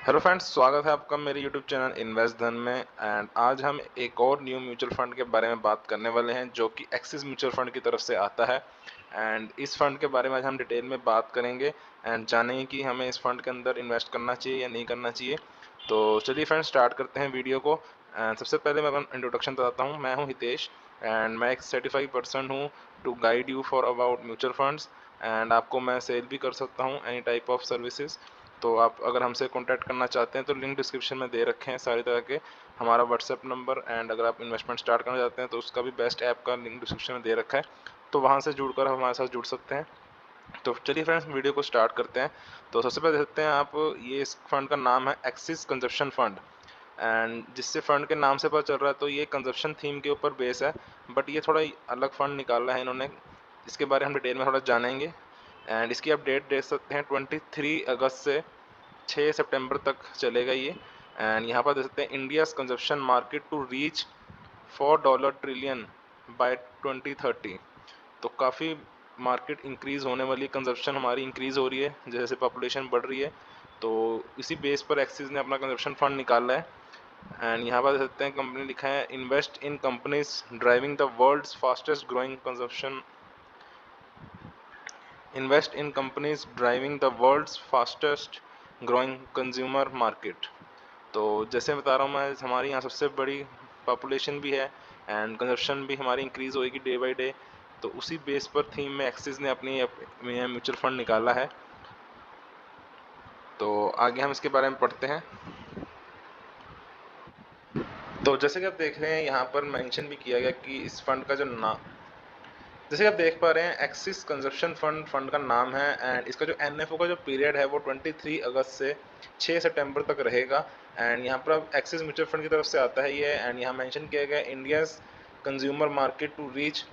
Hello friends, स्वागत है आपका मेरे यूट्यूब चैनल इन्वेस्ट धन में। एंड आज हम एक और न्यू म्यूचुअल फंड के बारे में बात करने वाले हैं जो कि एक्सिस म्यूचुअल फंड की तरफ से आता है। एंड इस फंड के बारे में आज हम डिटेल में बात करेंगे एंड जानेंगे कि हमें इस फंड के अंदर इन्वेस्ट करना चाहिए या नहीं करना चाहिए। तो चलिए फ्रेंड्स, स्टार्ट करते हैं वीडियो को। एंड सबसे पहले मैं अपना इंट्रोडक्शन बताता हूँ। मैं हूँ हितेश एंड मैं एक सर्टिफाइड पर्सन हूँ to guide you for about mutual funds. And आपको मैं सेल भी कर सकता हूँ एनी टाइप ऑफ सर्विसेज। तो आप अगर हमसे कांटेक्ट करना चाहते हैं तो लिंक डिस्क्रिप्शन में दे रखे हैं सारी तरह के, हमारा व्हाट्सएप नंबर। एंड अगर आप इन्वेस्टमेंट स्टार्ट करना चाहते हैं तो उसका भी बेस्ट ऐप का लिंक डिस्क्रिप्शन में दे रखा है, तो वहाँ से जुड़कर हमारे साथ जुड़ सकते हैं। तो चलिए फ्रेंड्स, वीडियो को स्टार्ट करते हैं। तो सबसे पहले देखते हैं आप, ये इस फंड का नाम है एक्सिस कंजप्शन फंड। एंड जिससे फंड के नाम से पता चल रहा है तो ये कंजप्शन थीम के ऊपर बेस है, बट ये थोड़ा अलग फंड निकाला है इन्होंने। इसके बारे में हम डिटेल में थोड़ा जानेंगे। एंड इसकी आप डेट देख सकते हैं, 23 अगस्त से 6 सितंबर तक चलेगा ये। एंड यहाँ पर देख सकते हैं, India's consumption market to reach $4 trillion by 2030। तो काफ़ी मार्केट इंक्रीज़ होने वाली, कंजप्शन हमारी इंक्रीज़ हो रही है जैसे जैसे पॉपुलेशन बढ़ रही है। तो इसी बेस पर एक्सिस ने अपना कंजप्शन फंड निकाला है। एंड यहाँ पर देख सकते हैं, कंपनी लिखा है invest in companies driving the world's fastest growing consumption, invest in companies driving the world's fastest growing consumer market. तो जैसे बता रहा हूँ मैं, हमारी यहाँ सबसे बड़ी पॉपुलेशन भी है एंड कंजप्शन भी हमारी इंक्रीज़ होएगी डे बाई डे। तो उसी बेस पर थीम में एक्सिस ने अपनी म्यूचुअल फंड निकाला है। तो आगे हम इसके बारे में पढ़ते हैं। तो जैसे कि आप देख रहे हैं, यहाँ पर मेंशन भी किया गया कि इस फंड का जो नाम, जैसे आप देख पा रहे हैं, एक्सिस कंजप्शन फंड फंड का नाम है। एंड इसका जो एनएफओ का जो पीरियड है वो 23 अगस्त से 6 सितंबर तक रहेगा। एंड यहाँ पर अब एक्सिस म्यूचुअल फंड की तरफ से आता है ये। एंड यहाँ मेंशन किया गया India's consumer market to reach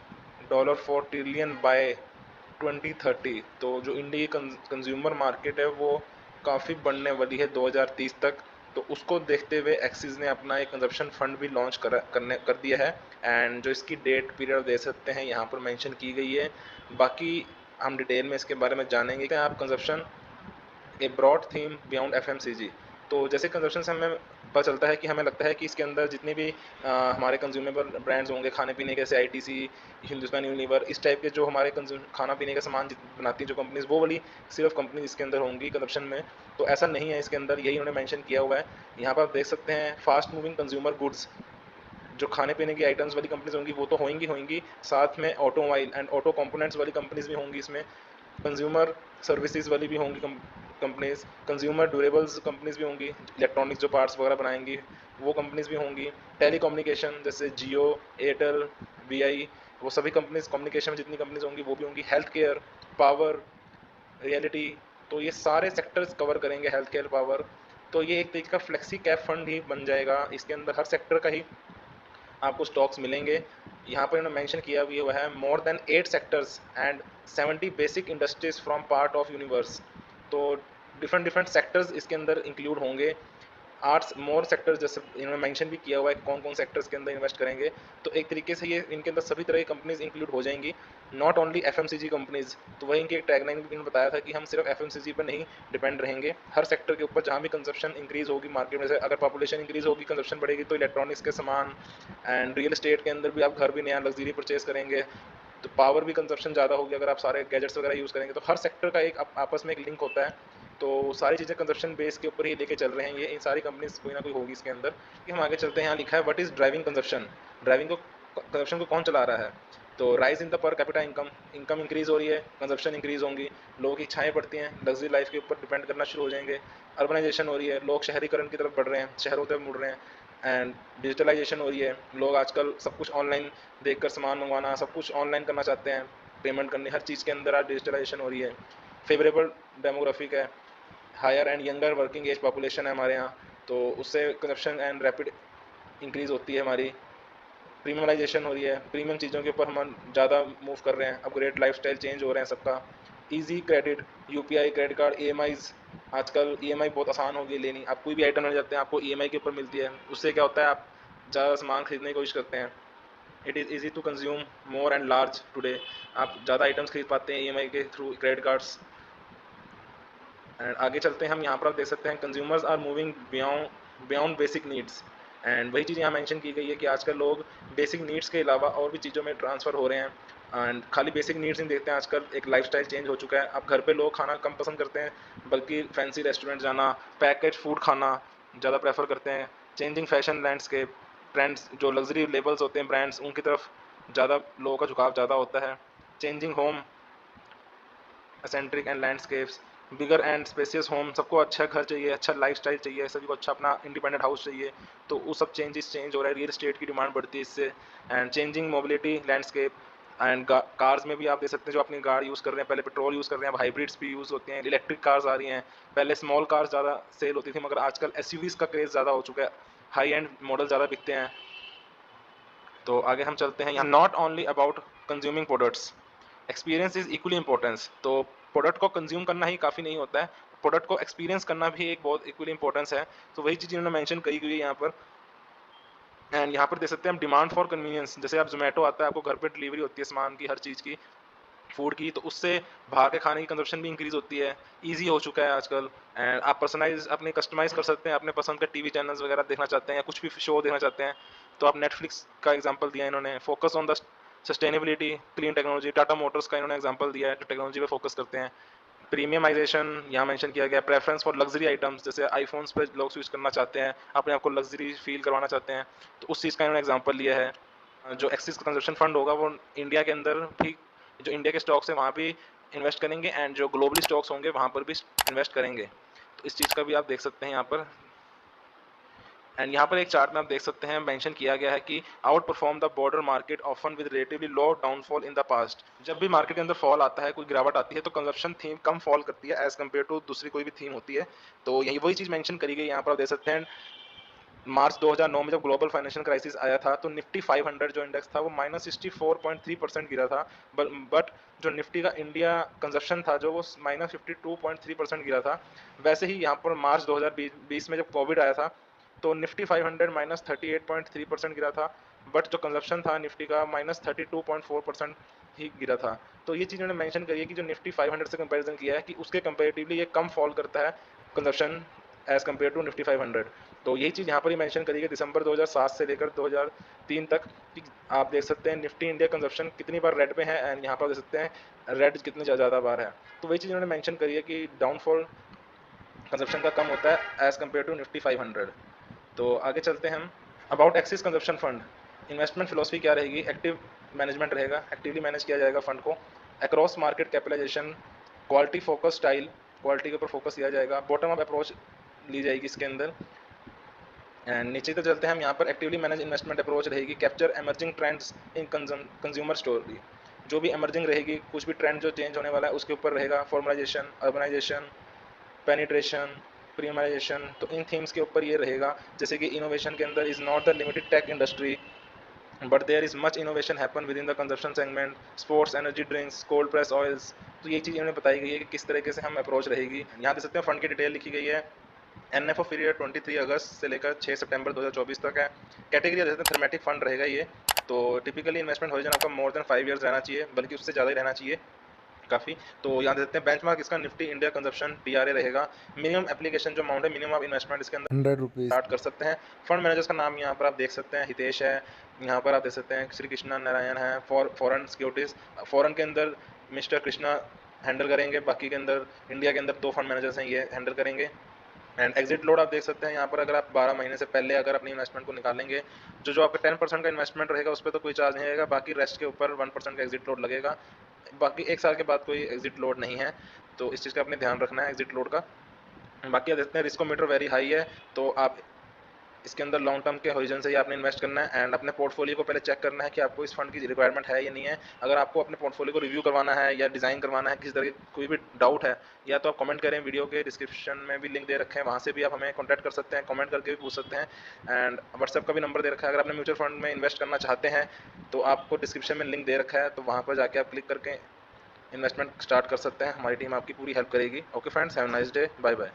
$4 trillion by 2030। तो जो इंडिया की कंज्यूमर मार्केट है वो काफ़ी बढ़ने वाली है 2030 तक। तो उसको देखते हुए एक्सिस ने अपना एक कंजप्शन फंड भी लॉन्च कर दिया है। एंड जो इसकी डेट पीरियड दे सकते हैं यहाँ पर मेंशन की गई है। बाकी हम डिटेल में इसके बारे में जानेंगे कि आप consumption a broad theme beyond FMCG. तो जैसे कंजप्शन से हमें पता चलता है कि हमें लगता है कि इसके अंदर जितने भी हमारे कंज्यूमेबल ब्रांड्स होंगे खाने पीने के, जैसे आईटीसी, हिंदुस्तान यूनिलीवर, इस टाइप के जो हमारे खाना पीने का सामान बनाती हैं जो कंपनीज, वो वाली सिर्फ कंपनीज इसके अंदर होंगी कंजप्शन में। तो ऐसा नहीं है, इसके अंदर यही उन्होंने मेंशन किया हुआ है। यहाँ पर आप देख सकते हैं, फास्ट मूविंग कंज्यूमर गुड्स, जो खाने पीने की आइटम्स वाली कंपनीज होंगी वो तो होंगी, साथ में ऑटोमोबाइल एंड ऑटो कंपोनेंट्स वाली कंपनीज भी होंगी इसमें। कंज्यूमर सर्विसेज वाली भी होंगी कंपनीज, कंज्यूमर ड्यूरेबल्स कंपनीज भी होंगी, इलेक्ट्रॉनिक्स जो पार्ट्स वगैरह बनाएंगी वो कंपनीज भी होंगी। टेलीकम्युनिकेशन जैसे जियो, एयरटेल, वीआई, वो सभी कंपनीज, कम्युनिकेशन में जितनी कंपनीज होंगी वो भी होंगी। हेल्थ केयर, पावर, रियलिटी, तो ये सारे सेक्टर्स कवर करेंगे, हेल्थ केयर, पावर। तो ये एक तरीके का फ्लेक्सी कैप फंड ही बन जाएगा। इसके अंदर हर सेक्टर का ही आपको स्टॉक्स मिलेंगे। यहाँ पर इन्होंने मेंशन किया हुआ है more than 8 sectors and 70 basic industries from part of universe. तो डिफरेंट डिफरेंट सेक्टर्स इसके अंदर इंक्लूड होंगे। आर्ट्स मोर सेक्टर्स जैसे इन्होंने मेंशन भी किया हुआ है कौन कौन सेक्टर्स के अंदर इन्वेस्ट करेंगे। तो एक तरीके से ये इनके अंदर सभी तरह की कंपनीज इंक्लूड हो जाएंगी, नॉट ओनली एफएमसीजी कंपनीज। तो वही इनकी एक टैगलाइन भी इन्होंने बताया था कि हम सिर्फ एफएमसीजी पर नहीं डिपेंड रहेंगे, हर सेक्टर के ऊपर जहाँ भी कंजप्शन इंक्रीज होगी मार्केट में, से अगर पॉपुलेशन इंक्रीज होगी, कंजप्शन बढ़ेगी, तो इलेक्ट्रॉनिक्स के सामान एंड रियल एस्टेट के अंदर भी आप घर भी नया लग्जरी परचेज करेंगे, तो पावर भी कंजप्शन ज़्यादा होगी अगर आप सारे गैजेट्स वगैरह यूज़ करेंगे। तो हर सेक्टर का एक आपस में एक लिंक होता है। तो सारी चीज़ें कंजप्शन बेस के ऊपर ही लेके चल रहे हैं ये, इन सारी कंपनीज कोई ना कोई होगी इसके अंदर। कि हम आगे चलते हैं, यहाँ लिखा है what is driving consumption, driving को, कंजप्शन को कौन चला रहा है। तो rise in the per capita income, income increase हो रही है, कंजप्शन इंक्रीज होंगी, लोगों की इच्छाएं बढ़ती हैं, लग्जरी लाइफ के ऊपर डिपेंड करना शुरू हो जाएंगे, अर्बनाइजेशन हो रही है, लोग शहरीकरण की तरफ बढ़ रहे हैं, शहरों तरफ मुड़ रहे हैं, एंड डिजिटलाइजेशन हो रही है, लोग आजकल सब कुछ ऑनलाइन देखकर सामान मंगवाना, सब कुछ ऑनलाइन करना चाहते हैं, पेमेंट करनी, हर चीज़ के अंदर आज डिजिटलाइजेशन हो रही है। फेवरेबल डेमोग्राफिक है, higher and younger working age population है हमारे यहाँ, तो उससे कंजप्शन एंड रैपिड इंक्रीज होती है हमारी। प्रीमियमाइजेशन हो रही है, प्रीमियम चीज़ों के ऊपर हम ज़्यादा मूव कर रहे हैं, अपग्रेड लाइफस्टाइल चेंज हो रहे हैं सबका। Easy credit, UPI, credit card, EMIs, आजकल ईएमआई बहुत आसान हो गई लेनी, आप कोई भी आइटम लेने जाते हैं आपको ईएमआई के ऊपर मिलती है, उससे क्या होता है आप ज़्यादा सामान खरीदने की कोशिश करते हैं। It is easy to consume more and large today, आप ज़्यादा आइटम्स खरीद पाते हैं ईएमआई के थ्रू, क्रेडिट कार्ड्स। एंड आगे चलते हैं हम, यहाँ पर आप देख सकते हैं consumers are moving beyond basic needs. And वही चीज़ यहाँ मेंशन की गई है कि आजकल लोग बेसिक नीड्स के अलावा और भी चीज़ों में ट्रांसफ़र हो रहे हैं। एंड खाली बेसिक नीड्स नहीं देखते हैं, आजकल एक लाइफस्टाइल चेंज हो चुका है। अब घर पे लोग खाना कम पसंद करते हैं, बल्कि फैंसी रेस्टोरेंट जाना, पैकेज फूड खाना ज़्यादा प्रेफर करते हैं। चेंजिंग फैशन लैंडस्केप, ट्रेंड्स, जो लग्जरी लेबल्स होते हैं ब्रांड्स, उनकी तरफ ज़्यादा लोगों का झुकाव ज़्यादा होता है। Changing home eccentric and landscapes, bigger and spacious home, सबको अच्छा घर चाहिए, अच्छा लाइफस्टाइल चाहिए, सभी को अच्छा अपना इंडिपेंडेंट हाउस चाहिए। तो वो सब चेंजेस हो रहा है, रियल एस्टेट की डिमांड बढ़ती है इससे। And changing mobility landscape and cars में भी आप देख सकते हैं, जो अपनी कार यूज़ कर रहे हैं, पहले पेट्रोल यूज़ कर रहे हैं, अब हाइब्रिड्स भी यूज़ होते हैं, इलेक्ट्रिक कार्स आ रही हैं। पहले स्मॉल कार्स ज़्यादा सेल होती थी, मगर आजकल एसयूवीज़ का क्रेज़ ज़्यादा हो चुका है, हाई एंड मॉडल ज़्यादा बिकते हैं। तो आगे हम चलते हैं, यहाँ not only about consuming products, experience is equally importance. तो प्रोडक्ट को कंज्यूम करना ही काफ़ी नहीं होता है, प्रोडक्ट को एक्सपीरियंस करना भी एक बहुत इक्वली इंपॉर्टेंस है। तो वही चीज़ इन्होंने मेंशन करी हुई है यहाँ पर। एंड यहाँ पर देख सकते हैं हम डिमांड फॉर कन्वीनियंस, जैसे आप जोमेटो आता है, आपको घर पे डिलीवरी होती है सामान की, हर चीज़ की, फूड की, तो उससे बाहर के खाने की कंजप्शन भी इंक्रीज़ होती है, ईज़ी हो चुका है आजकल। एंड आप पर्सनलाइज़ अपने कस्टमाइज़ कर सकते हैं, अपने पसंद के टीवी चैनल्स वगैरह देखना चाहते हैं या कुछ भी शो देखना चाहते हैं, तो आप नेटफ्लिक्स का एग्जांपल दिया इन्होंने। Focus on the sustainability, clean technology, Tata Motors का इन्होंने एग्जांपल दिया है, जो टेक्नोलॉजी पे फोकस करते हैं। प्रीमियमाइजेशन यहाँ मेंशन किया गया, प्रेफरेंस फॉर लग्जरी आइटम्स, जैसे आईफोन्स पे लोग स्विच करना चाहते हैं, अपने आप को लग्जरी फील करवाना चाहते हैं, तो उस चीज़ का इन्होंने एग्जांपल लिया है। जो एक्सिस कंजप्शन फंड होगा वो इंडिया के अंदर भी, जो इंडिया के स्टॉक्स है वहाँ भी इन्वेस्ट करेंगे, एंड जो ग्लोबली स्टॉक्स होंगे वहाँ पर भी इन्वेस्ट करेंगे। तो इस चीज़ का भी आप देख सकते हैं यहाँ पर। एंड यहाँ पर एक चार्ट में आप देख सकते हैं मेंशन किया गया है कि out perform the border market often with relatively low downfall in the past. जब भी मार्केट के अंदर फॉल आता है, कोई गिरावट आती है, तो कंजप्शन थीम कम फॉल करती है एज कम्पेयर टू दूसरी कोई भी थीम होती है। तो यही वही चीज़ मेंशन करी गई यहाँ पर, आप देख सकते हैं। मार्च 2009 में जब ग्लोबल फाइनेंशियल क्राइसिस आया था, तो निफ्टी 500 जो इंडेक्स था वो -64.3% गिरा था। बट जो निफ्टी का इंडिया कंजप्शन था, जो वो -52.3% गिरा था। वैसे ही यहाँ पर मार्च 2020 में जब कोविड आया था, तो निफ्टी 500 -38.3% गिरा था, बट जो कंजप्शन था निफ्टी का -32.4% ही गिरा था। तो ये चीज़ उन्होंने मेंशन करी है कि जो निफ्टी 500 से कंपैरिजन किया है, कि उसके कंपेरेटिवली ये कम फॉल करता है consumption as compare to Nifty 500। तो यही चीज़ यहाँ पर ही मेंशन करी है, दिसंबर 2007 से लेकर 2003 तक, कि आप देख सकते हैं निफ्टी इंडिया कंजप्शन कितनी बार रेड में है, एंड यहाँ पर देख सकते हैं रेड कितने ज़्यादा बार है। तो वही चीज़ उन्होंने मेंशन करी है कि डाउनफॉल कंजप्शन का कम होता है एज कम्पेयर टू निफ्टी 500। तो आगे चलते हैं हम, about Axis consumption fund, investment philosophy क्या रहेगी, एक्टिव मैनेजमेंट रहेगा, एक्टिवली मैनेज किया जाएगा फंड को, across market capitalization, quality focus style, quality के ऊपर फोकस किया जाएगा, बॉटम अप अप्रोच ली जाएगी इसके अंदर। एंड नीचे तो चलते हैं हम, यहाँ पर एक्टिवली मैनेज इन्वेस्टमेंट अप्रोच रहेगी, capture emerging trends in consumer story, जो भी एमर्जिंग रहेगी, कुछ भी ट्रेंड जो चेंज होने वाला है उसके ऊपर रहेगा, फॉर्मलाइजेशन, अर्बनाइजेशन, पेनिट्रेशन, प्रीमाइजेशन, तो इन थीम्स के ऊपर ये रहेगा। जैसे कि इनोवेशन के अंदर is not the limited tech industry, but there is much innovation happen with in the consumption segment, sports, energy drinks, cold press oils. तो ये चीज़ इन्होंने बताई गई है कि किस तरीके से हम अप्रोच रहेगी। यहाँ देख सकते हैं फंड की डिटेल लिखी गई है। एनएफओ पीरियड 23 अगस्त से लेकर 6 सितंबर 2024 तक है। कैटेगरी जैसे थीमेटिक फंड रहेगा ये। तो टिपिकली इन्वेस्टमेंट होरिजन आपका मोर देन 5 इयर्स रहना चाहिए, बल्कि उससे ज़्यादा ही रहना चाहिए काफ़ी। तो यहाँ देख सकते हैं बेंचमार्क इसका निफ्टी इंडिया कंजप्शन DRA रहेगा। मिनिमम एप्लीकेशन जो अमाउंट है, मिनिमम आप इन्वेस्टमेंट इसके अंदर 100 रुपीज़। स्टार्ट कर सकते हैं। फंड मैनेजर्स का नाम यहाँ पर आप देख सकते हैं, हितेश है। यहाँ पर आप देख सकते हैं श्री कृष्णा नारायण है, फॉरेन सिक्योरिटीज़। फॉरेन के अंदर मिस्टर कृष्णा हैंडल करेंगे, बाकी के अंदर इंडिया के अंदर 2 फंड मैनेजर्स हैं, ये हैंडल करेंगे। एंड एग्जिट लोड आप देख सकते हैं यहाँ पर, अगर आप 12 महीने से पहले अगर अपनी इन्वेस्टमेंट को निकालेंगे, जो आपका 10% का इन्वेस्टमेंट रहेगा उस पर तो कोई चार्ज नहीं रहेगा, बाकी रेस्ट के ऊपर 1% का एग्जिट लोड लगेगा। बाकी 1 साल के बाद कोई एग्जिट लोड नहीं है, तो इस चीज़ का आपने ध्यान रखना है एग्जिट लोड का। बाकी आप देखते हैं रिस्कोमीटर वेरी हाई है, तो आप इसके अंदर लॉन्ग टर्म के होरिजन से ही आपने इन्वेस्ट करना है। एंड अपने पोर्टफोलियो को पहले चेक करना है कि आपको इस फंड की रिक्वायरमेंट है या नहीं है। अगर आपको अपने पोर्टफोलियो को रिव्यू करवाना है या डिज़ाइन करवाना है, किसी तरह की कोई भी डाउट है, या तो आप कमेंट करें, वीडियो के डिस्क्रिप्शन में भी लिंक दे रखे हैं, वहाँ से भी आप हमें कॉन्टैक्ट कर सकते हैं, कमेंट करके भी पूछ सकते हैं। एंड व्हाट्सएप का भी नंबर दे रखा है, अगर आपने म्यूचुअल फंड में इन्वेस्ट करना चाहते हैं तो आपको डिस्क्रिप्शन में लिंक दे रखा है, तो वहाँ पर जाके आप क्लिक करके इन्वेस्टमेंट स्टार्ट कर सकते हैं। हमारी टीम आपकी पूरी हेल्प करेगी। Okay friends, have a nice day, bye bye.